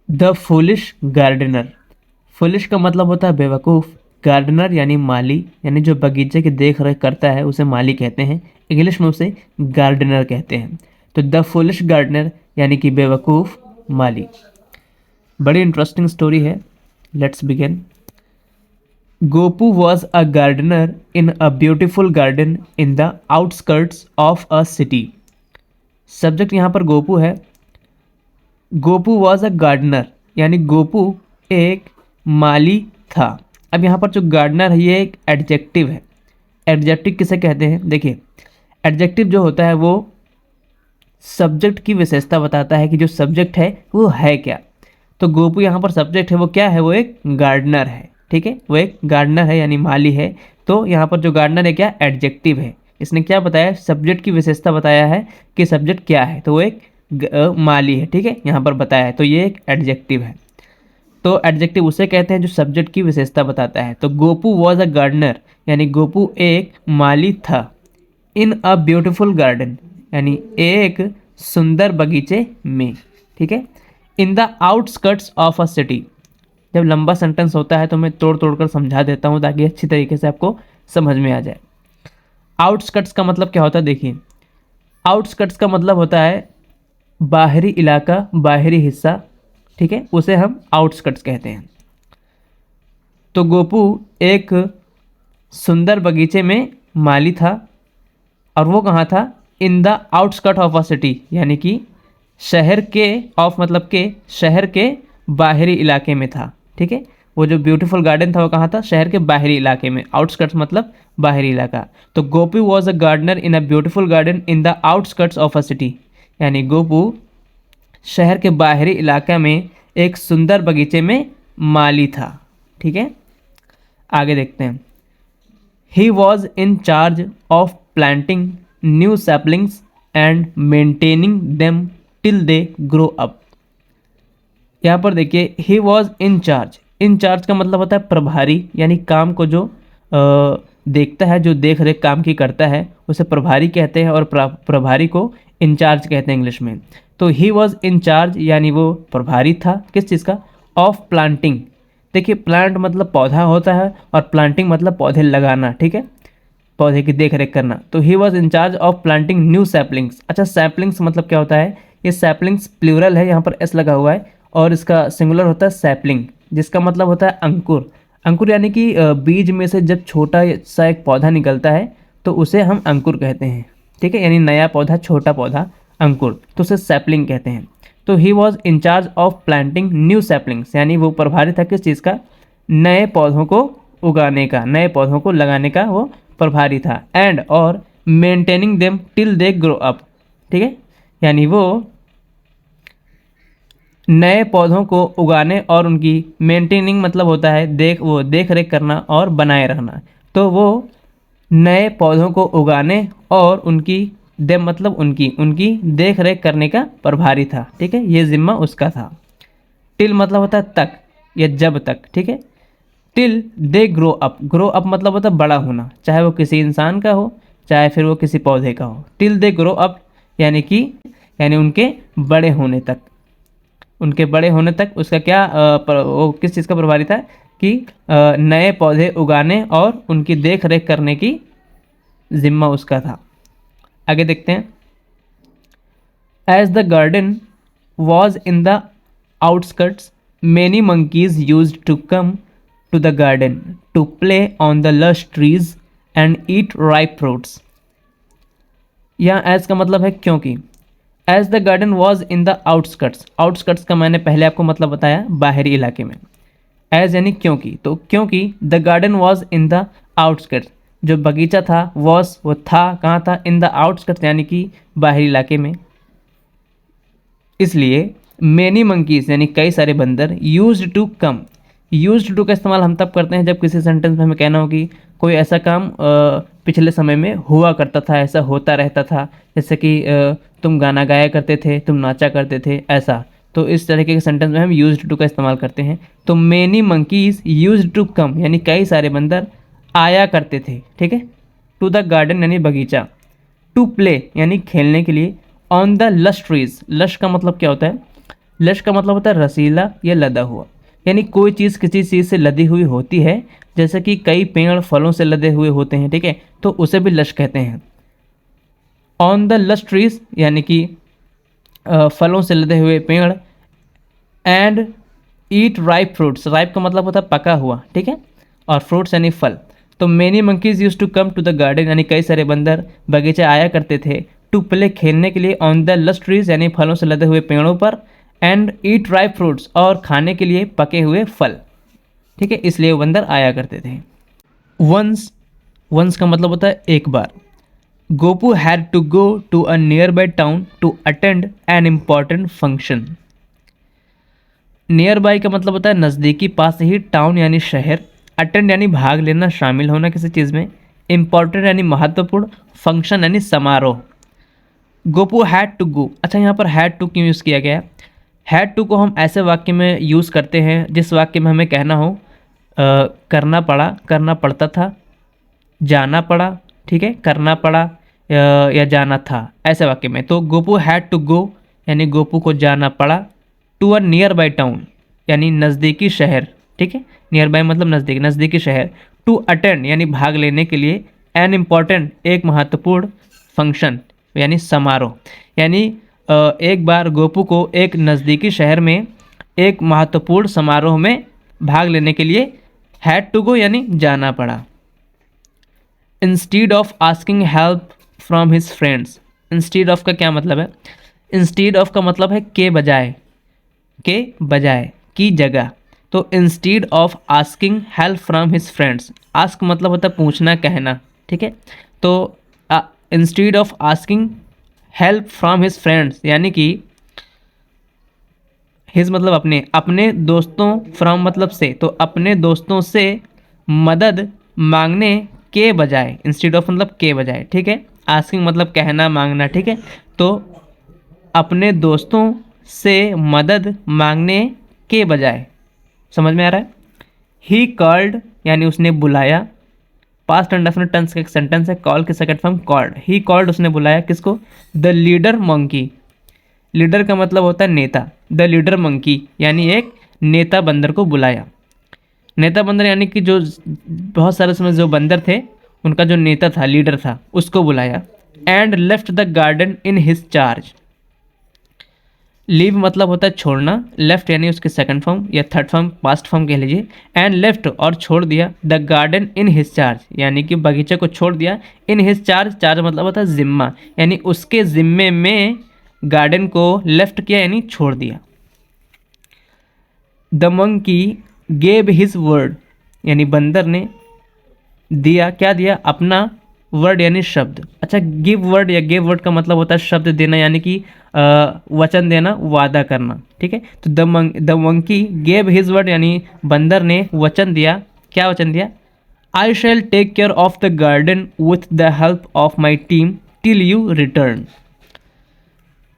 The foolish gardener. Foolish का मतलब होता है बेवकूफ़, गार्डनर यानी माली, यानी जो बगीचे की देख रेख करता है उसे माली कहते हैं, इंग्लिश में उसे गार्डनर कहते हैं। तो द फुलिश गार्डनर यानी कि बेवकूफ़ माली। बड़ी इंटरेस्टिंग स्टोरी है। Let's begin. Gopu was a gardener in a beautiful garden in the outskirts of a city. Subject यहाँ पर गोपू है। गोपू वॉज अ गार्डनर यानी गोपू एक माली था। अब यहाँ पर जो गार्डनर है ये एक एडजेक्टिव है। एडजेक्टिव किसे कहते हैं? देखिए, एडजेक्टिव जो होता है वो सब्जेक्ट की विशेषता बताता है कि जो सब्जेक्ट है वो है क्या। तो गोपू यहाँ पर सब्जेक्ट है, वो क्या है? वो एक गार्डनर है। ठीक है, वो एक गार्डनर है यानी माली है। तो यहाँ पर जो गार्डनर है क्या? एडजेक्टिव है। इसने क्या बताया? सब्जेक्ट की विशेषता बताया है कि सब्जेक्ट क्या है, तो वो एक माली है। ठीक है, यहाँ पर बताया है, तो ये एक एडजेक्टिव है। तो एडजेक्टिव उसे कहते हैं जो सब्जेक्ट की विशेषता बताता है। तो गोपू वॉज अ गार्डनर यानी गोपू एक माली था। इन अ ब्यूटिफुल गार्डन यानी एक सुंदर बगीचे में। ठीक है। इन the outskirts of a city. जब लंबा सेंटेंस होता है तो मैं तोड़ तोड़ कर समझा देता हूँ ताकि अच्छी तरीके से आपको समझ में आ जाए। आउटस्कर्ट्स का मतलब क्या होता है? देखिए, आउटस्कर्ट्स का मतलब होता है बाहरी इलाका, बाहरी हिस्सा। ठीक है, उसे हम आउटस्कर्ट्स कहते हैं। तो गोपू एक सुंदर बगीचे में माली था, और वो कहाँ था? In the outskirt of a city यानी कि शहर के, ऑफ मतलब के, शहर के बाहरी इलाके में था। ठीक है, वो जो ब्यूटीफुल गार्डन था वो कहाँ था? शहर के बाहरी इलाके में। आउटस्कर्ट्स मतलब बाहरी इलाका। तो Gopu was a gardener in a beautiful garden in the outskirts of a city यानी गोपू शहर के बाहरी इलाके में एक सुंदर बगीचे में माली था। ठीक है, आगे देखते हैं। He was in charge of planting new saplings and maintaining them till they grow up. यहाँ पर देखिए, he was in charge. In charge का मतलब होता है प्रभारी, यानी काम को जो देखता है, जो देख रेख काम की करता है उसे प्रभारी कहते हैं, और प्रभारी को इंचार्ज कहते हैं इंग्लिश में। तो ही वॉज इन चार्ज यानी वो प्रभारी था किस चीज़ का? Of planting. देखिए, प्लांट मतलब पौधा होता है और प्लांटिंग मतलब पौधे लगाना। ठीक है, पौधे की देख रेख करना। तो he was in charge of planting new saplings. अच्छा, सैपलिंग्स मतलब क्या होता है? ये सैपलिंग्स प्लूरल है, यहाँ पर एस लगा हुआ है, और इसका सिंगुलर होता है सैपलिंग, जिसका मतलब होता है अंकुर। अंकुर यानी कि बीज में से जब छोटा सा एक पौधा निकलता है तो उसे हम अंकुर कहते हैं। ठीक है, यानी नया पौधा, छोटा पौधा, अंकुर, तो उसे सैपलिंग कहते हैं। तो he was in charge of planting new saplings यानी वो प्रभारी था किस चीज़ का? नए पौधों को उगाने का, नए पौधों को लगाने का वो प्रभारी था। एंड और maintaining them till they grow up. ठीक है, यानी वो नए पौधों को उगाने और उनकी मेंटेनिंग मतलब होता है देख रेख करना और बनाए रखना। तो वो नए पौधों को उगाने और उनकी दे मतलब उनकी उनकी देख रेख करने का प्रभारी था। ठीक है, ये जिम्मा उसका था। टिल मतलब होता है तक या जब तक। ठीक है, till they grow up. Grow up मतलब होता है बड़ा होना, चाहे वो किसी इंसान का हो चाहे फिर वो किसी पौधे का हो। टिल दे ग्रो अप यानी कि यानी उनके बड़े होने तक। उनके बड़े होने तक उसका क्या वो किस चीज़ का प्रभारी था? कि नए पौधे उगाने और उनकी देख रेख करने की जिम्मा उसका था। आगे देखते हैं। As the garden was in the outskirts many monkeys used to come to the garden to play on the lush trees and eat ripe fruits। यहाँ एज का मतलब है क्योंकि। As the garden was in the outskirts. Outskirts का मैंने पहले आपको मतलब बताया, बाहरी इलाके में। एज यानी क्योंकि, तो क्योंकि the garden was in the outskirts, जो बगीचा था वॉज वो था कहाँ था? इन द आउटस्कर्ट्स यानी कि बाहरी इलाके में। इसलिए मैनी मंकीज यानी कई सारे बंदर, use to come. Use to का इस्तेमाल हम तब करते हैं जब किसी सेंटेंस में हमें कहना हो कि कोई ऐसा काम पिछले समय में हुआ करता था, ऐसा होता रहता था। जैसे कि तुम गाना गाया करते थे, तुम नाचा करते थे, ऐसा। तो इस तरीके के सेंटेंस में हम यूज टू का इस्तेमाल करते हैं। तो many monkeys use to come यानी कई सारे बंदर आया करते थे। ठीक है, टू द गार्डन यानी बगीचा, टू प्ले यानी खेलने के लिए, on the lush trees. Lush का मतलब क्या होता है? लश का मतलब होता है रसीला या लदा हुआ, यानी कोई चीज़ किसी चीज़ से लदी हुई होती है, जैसे कि कई पेड़ फलों से लदे हुए होते हैं, ठीक है, तो उसे भी लश कहते हैं। ऑन द लश ट्रीज यानी कि फलों से लदे हुए पेड़। And eat ripe fruits, ripe का मतलब होता है पका हुआ, ठीक है, और फ्रूट्स यानी फल। तो many monkeys use to come to the garden, यानी कई सारे बंदर बगीचे आया करते थे, टू प्ले खेलने के लिए, ऑन द लश ट्रीज यानी फलों से लदे हुए पेड़ों पर, एंड ईट राइप फ्रूट्स और खाने के लिए पके हुए फल, ठीक है, इसलिए वो बंदर आया करते थे। वंस, वंस का मतलब होता है एक बार। Gopu had to go to a nearby town to attend an important function. Nearby का मतलब होता है नज़दीकी, पास ही, टाउन यानी शहर, अटेंड यानी भाग लेना, शामिल होना किसी चीज़ में, इम्पॉर्टेंट यानी महत्वपूर्ण, फंक्शन यानी समारोह। गोपू हैड टू गो, अच्छा यहाँ पर हैड टू क्यों यूज़ किया गया है? हैड टू को हम ऐसे वाक्य में यूज़ करते हैं जिस वाक्य में हमें कहना हो करना पड़ा, करना पड़ता था, जाना पड़ा, ठीक है, करना पड़ा या जाना था, ऐसे वाक्य में। तो गोपू हैड टू गो यानी गोपू को जाना पड़ा, to a nearby town यानी नज़दीकी शहर, ठीक है, नियर बाई मतलब नज़दीक, नज़दीकी शहर, टू अटेंड यानी भाग लेने के लिए, एन इम्पॉर्टेंट एक महत्वपूर्ण, फंक्शन यानी समारोह। यानी एक बार गोपू को एक नज़दीकी शहर में एक महत्वपूर्ण समारोह में भाग लेने के लिए हैड टू गो यानी जाना पड़ा। Instead of asking help from his friends, instead of का क्या मतलब है? इंस्टीड ऑफ का मतलब है के बजाय, के बजाय, की जगह। तो instead of asking help from his friends, ask मतलब होता है पूछना, कहना, ठीक है, तो instead of asking help from his friends यानी कि हिज मतलब अपने, अपने दोस्तों, फ्रॉम मतलब से, तो अपने दोस्तों से मदद मांगने के बजाय, इंस्टीड ऑफ मतलब के बजाय, ठीक है, आस्किंग मतलब कहना, मांगना, ठीक है, तो अपने दोस्तों से मदद मांगने के बजाय, समझ में आ रहा है? ही कॉल्ड यानी उसने बुलाया, पास्ट इंडेफिनिट टेंस का एक सेंटेंस है, कॉल की second form called, he called उसने बुलाया किसको? द लीडर मंकी, लीडर का मतलब होता है नेता, द लीडर मंकी यानी एक नेता बंदर को बुलाया। नेता बंदर यानी कि जो बहुत सारे समय जो बंदर थे उनका जो नेता था, लीडर था, उसको बुलाया। And left the garden in his charge, leave मतलब होता है छोड़ना, लेफ्ट यानी उसके सेकंड फॉर्म या थर्ड फॉर्म, पास्ट फॉर्म कह लीजिए, एंड लेफ्ट और छोड़ दिया, the garden in his charge यानी कि बगीचे को छोड़ दिया, इन हिज चार्ज, चार्ज मतलब होता है जिम्मा, यानी उसके जिम्मे में गार्डन को लेफ्ट किया यानी छोड़ दिया। The monkey gave his word यानी बंदर ने दिया, क्या दिया? अपना वर्ड यानी शब्द। अच्छा, गिव वर्ड या गिव वर्ड का मतलब होता है शब्द देना, यानी कि वचन देना, वादा करना, ठीक है। तो the monkey gave his word यानी बंदर ने वचन दिया, क्या वचन दिया? I shall take care of the garden with the help of my team till you return.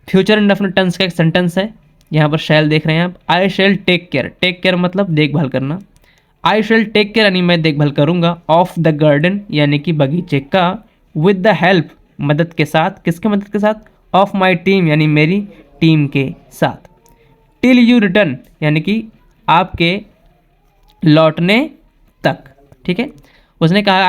Future indefinite tense का एक सेंटेंस है, यहाँ पर शैल देख रहे हैं आप। I shall take care, take care मतलब देखभाल करना, आई शैल टेक केयर यानी मैं देखभाल करूंगा, ऑफ द गार्डन यानी कि बगीचे का, विद द हेल्प मदद के साथ, किसके मदद के साथ? ऑफ माई टीम यानी मेरी टीम के साथ, टिल यू रिटर्न यानी कि आपके लौटने तक, ठीक है। उसने कहा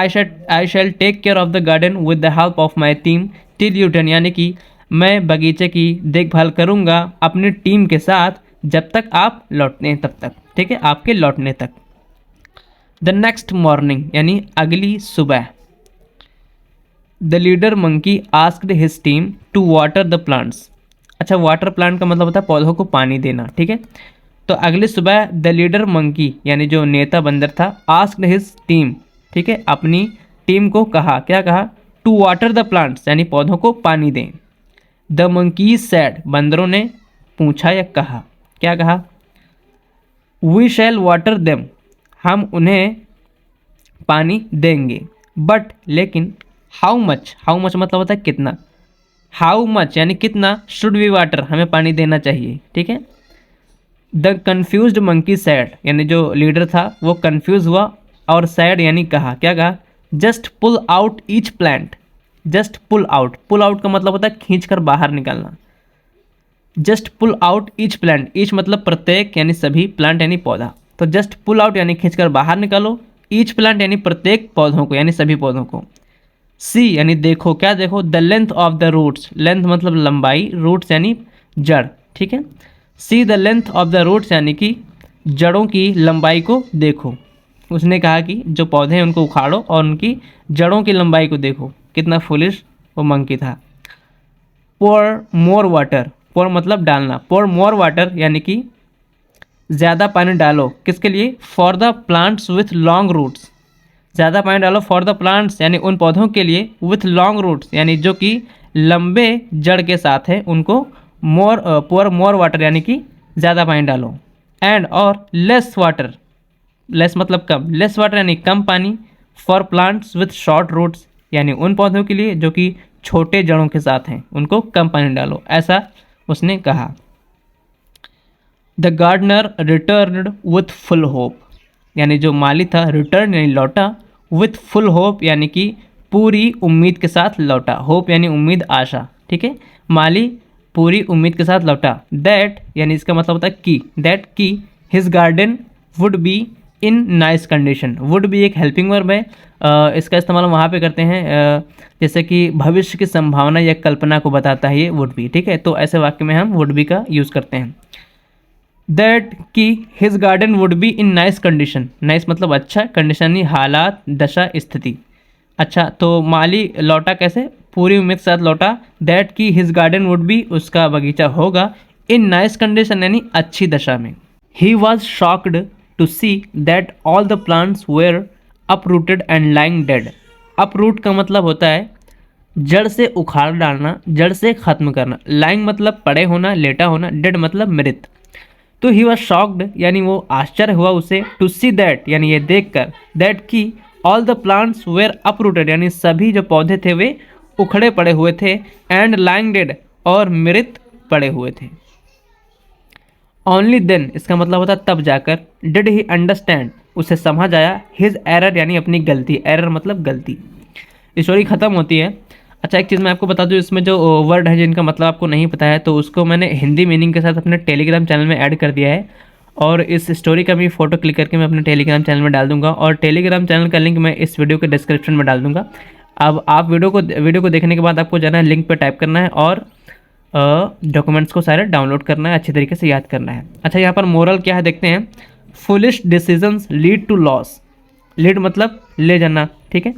I shall take care of the garden with the help of my team till you return, यानी कि मैं बगीचे की देखभाल करूंगा अपनी टीम के साथ जब तक आप लौटते हैं तब तक, ठीक है, आपके लौटने तक। द नेक्स्ट मॉर्निंग यानी अगली सुबह, the leader monkey asked his team to water the plants. अच्छा, वाटर प्लांट का मतलब होता है पौधों को पानी देना, ठीक है। तो अगली सुबह द लीडर मंकी यानी जो नेता बंदर था, आस्क्ड हिज टीम, ठीक है, अपनी टीम को कहा, क्या कहा? टू वाटर द प्लांट्स यानी पौधों को पानी दें। द मंकी सैड, बंदरों ने पूछा या कहा, क्या कहा? वी शैल वाटर देम, हम उन्हें पानी देंगे, बट लेकिन, हाउ मच, हाउ मच मतलब होता है कितना, हाउ मच यानी कितना, शुड वी वाटर हमें पानी देना चाहिए, ठीक है। द कन्फ्यूज्ड मंकी सैड यानी जो लीडर था वो कन्फ्यूज हुआ, और सैड यानी कहा, क्या कहा? Just pull out each plant, just pull out, pull out का मतलब होता है खींच कर बाहर निकालना, just pull out each plant, each मतलब प्रत्येक यानी सभी, प्लांट यानी पौधा, तो जस्ट पुल आउट यानी खींचकर बाहर निकालो, ईच प्लांट यानी प्रत्येक पौधों को यानी सभी पौधों को। सी यानी देखो, क्या देखो, the length of the roots, length मतलब लंबाई, रूट्स यानी जड़, ठीक है। See the length of the roots यानी कि जड़ों की लंबाई को देखो। उसने कहा कि जो पौधे हैं उनको उखाड़ो और उनकी जड़ों की लंबाई को देखो। कितना फुलिश वो मंकी था। पोर मोर वाटर, पोर मतलब डालना, पोर मोर वाटर यानी कि ज़्यादा पानी डालो, किसके लिए, for the plants with long roots, ज़्यादा पानी डालो फॉर द प्लांट्स यानी उन पौधों के लिए, विथ लॉन्ग रूट्स यानी जो कि लंबे जड़ के साथ है उनको, मोर पोर मोर वाटर यानी कि ज़्यादा पानी डालो, एंड और लेस वाटर, लेस मतलब कम, लेस वाटर यानी कम पानी, for plants with short roots यानी उन पौधों के लिए जो कि छोटे जड़ों के साथ हैं उनको कम पानी डालो, ऐसा उसने कहा। The gardener returned with full hope, यानी जो माली था रिटर्न यानी लौटा, विथ फुल होप यानी कि पूरी उम्मीद के साथ लौटा, होप यानी उम्मीद, आशा, ठीक है। माली पूरी उम्मीद के साथ लौटा। दैट यानी इसका मतलब होता है कि, दैट कि his garden would be in nice condition, would be एक हेल्पिंग वर्ब है, इसका इस्तेमाल हम वहाँ पे करते हैं जैसे कि भविष्य की संभावना या कल्पना को बताता है ये वुड बी, ठीक है। तो ऐसे वाक्य में हम वुड बी का यूज़ करते हैं। दैट कि his garden would be in nice condition, nice मतलब अच्छा, कंडीशन ही हालात, दशा, स्थिति। अच्छा, तो माली लौटा कैसे, पूरी उम्मीद के साथ लौटा। दैट कि हिज गार्डन वुड बी, उसका बगीचा होगा, इन नाइस कंडीशन यानी अच्छी दशा में। He was shocked to see that all the plants were uprooted and lying dead. Uproot का मतलब होता है जड़ से उखाड़ डालना, जड़ से खत्म करना, लाइंग मतलब पड़े होना, लेटा होना, डेड मतलब मृत। तो ही वॉज शॉक्ड यानी वो आश्चर्य हुआ उसे, टू सी दैट यानी ये देख कर, दैट की all the plants were uprooted यानी सभी जो पौधे थे वे उखड़े पड़े हुए थे, एंड लाइंग डेड और मृत पड़े हुए थे। ओनली देन इसका मतलब होता तब जाकर, डिड ही अंडरस्टैंड उसे समझ आया, हिज एरर यानी अपनी गलती, एरर मतलब गलती। स्टोरी खत्म होती है। अच्छा, एक चीज़ मैं आपको बता दूं, इसमें जो वर्ड है जिनका मतलब आपको नहीं पता है तो उसको मैंने हिंदी मीनिंग के साथ अपने टेलीग्राम चैनल में ऐड कर दिया है, और इस स्टोरी का भी फोटो क्लिक करके मैं अपने टेलीग्राम चैनल में डाल दूंगा, और टेलीग्राम चैनल का लिंक मैं इस वीडियो के डिस्क्रिप्शन में डाल दूंगा। अब आप वीडियो को देखने के बाद आपको जाना है, लिंक पर टाइप करना है और डॉक्यूमेंट्स को सारे डाउनलोड करना है, अच्छी तरीके से याद करना है। अच्छा, यहाँ पर मोरल क्या है देखते हैं। Foolish decisions lead to loss, lead मतलब ले जाना, ठीक है।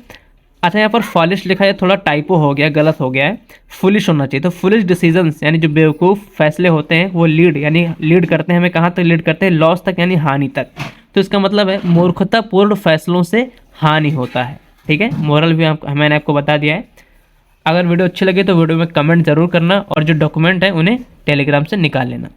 अच्छा, यहाँ पर फॉलिश लिखा है, थोड़ा टाइपो हो गया, गलत हो गया है, फुलिश होना चाहिए। तो फुलिश डिसीजंस यानी जो बेवकूफ़ फैसले होते हैं वो लीड यानी लीड करते हैं, हमें कहाँ तक लीड करते हैं, लॉस तक यानी हानि तक। तो इसका मतलब है मूर्खतापूर्ण फैसलों से हानि होता है, ठीक है। मोरल भी मैंने आपको बता दिया है। अगर वीडियो अच्छी लगे तो वीडियो में कमेंट ज़रूर करना, और जो डॉक्यूमेंट है उन्हें टेलीग्राम से निकाल लेना।